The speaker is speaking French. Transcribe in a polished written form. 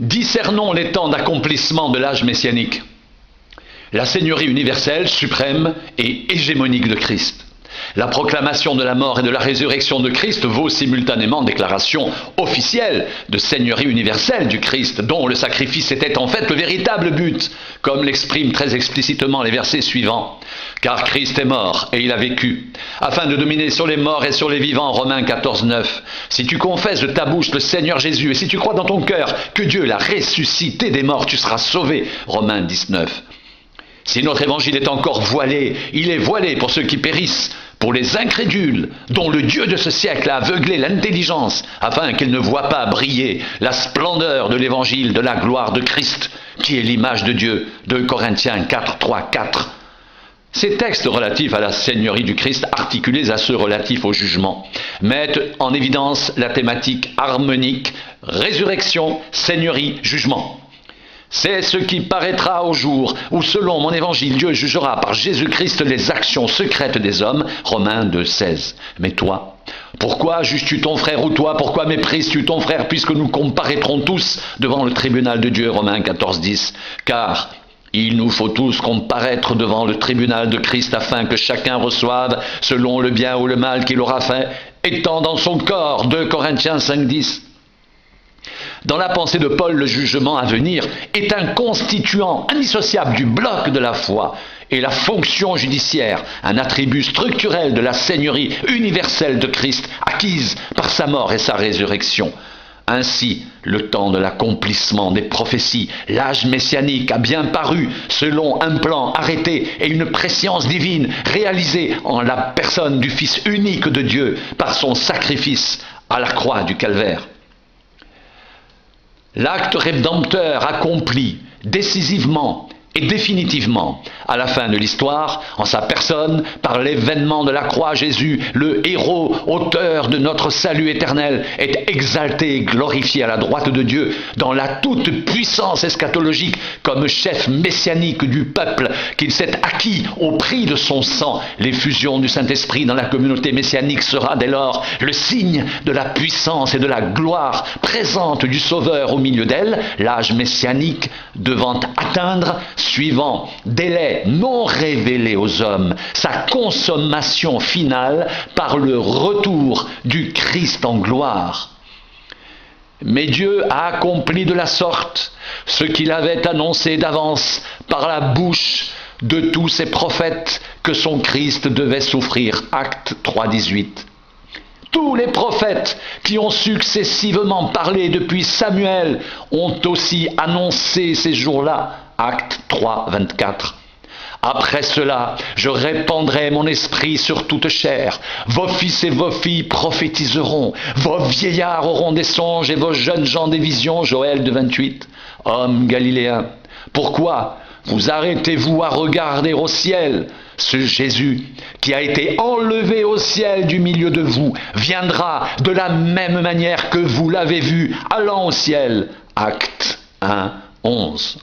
Discernons les temps d'accomplissement de l'âge messianique. La seigneurie universelle, suprême et hégémonique de Christ. La proclamation de la mort et de la résurrection de Christ vaut simultanément déclaration officielle de seigneurie universelle du Christ, dont le sacrifice était en fait le véritable but, comme l'expriment très explicitement les versets suivants. Car Christ est mort et il a vécu, afin de dominer sur les morts et sur les vivants, Romains 14, 9. Si tu confesses de ta bouche le Seigneur Jésus, et si tu crois dans ton cœur que Dieu l'a ressuscité des morts, tu seras sauvé, Romains 19. Si notre évangile est encore voilé, il est voilé pour ceux qui périssent, pour les incrédules, dont le Dieu de ce siècle a aveuglé l'intelligence, afin qu'ils ne voient pas briller la splendeur de l'évangile de la gloire de Christ, qui est l'image de Dieu. 2 Corinthiens 4, 3, 4. Ces textes relatifs à la seigneurie du Christ, articulés à ceux relatifs au jugement, mettent en évidence la thématique harmonique, résurrection, seigneurie, jugement. C'est ce qui paraîtra au jour où, selon mon évangile, Dieu jugera par Jésus-Christ les actions secrètes des hommes. Romains 2, 16. Mais toi, pourquoi juges-tu ton frère, ou toi, pourquoi méprises-tu ton frère, puisque nous comparaîtrons tous devant le tribunal de Dieu. Romains 14, 10. Car il nous faut tous comparaître devant le tribunal de Christ, afin que chacun reçoive selon le bien ou le mal qu'il aura fait, étant dans son corps. 2 Corinthiens 5, 10. Dans la pensée de Paul, le jugement à venir est un constituant indissociable du bloc de la foi, et la fonction judiciaire, un attribut structurel de la seigneurie universelle de Christ, acquise par sa mort et sa résurrection. Ainsi, le temps de l'accomplissement des prophéties, l'âge messianique a bien paru selon un plan arrêté et une prescience divine réalisée en la personne du Fils unique de Dieu par son sacrifice à la croix du Calvaire. L'acte rédempteur accompli décisivement et définitivement à la fin de l'histoire, en sa personne, par l'événement de la croix, Jésus, le héros, auteur de notre salut éternel, est exalté et glorifié à la droite de Dieu dans la toute puissance eschatologique comme chef messianique du peuple qu'il s'est acquis au prix de son sang. L'effusion du Saint-Esprit dans la communauté messianique sera dès lors le signe de la puissance et de la gloire présente du Sauveur au milieu d'elle, l'âge messianique devant atteindre, suivant délai non révélé aux hommes, sa consommation finale par le retour du Christ en gloire. Mais Dieu a accompli de la sorte ce qu'il avait annoncé d'avance par la bouche de tous ses prophètes, que son Christ devait souffrir. Actes 3, 18. Tous les prophètes qui ont successivement parlé depuis Samuel ont aussi annoncé ces jours-là. Actes 3, 24. Après cela, je répandrai mon esprit sur toute chair. Vos fils et vos filles prophétiseront. Vos vieillards auront des songes et vos jeunes gens des visions. Joël 2, 28. Hommes galiléens, pourquoi vous arrêtez-vous à regarder au ciel? Ce Jésus qui a été enlevé au ciel du milieu de vous viendra de la même manière que vous l'avez vu allant au ciel. Actes 1, 11.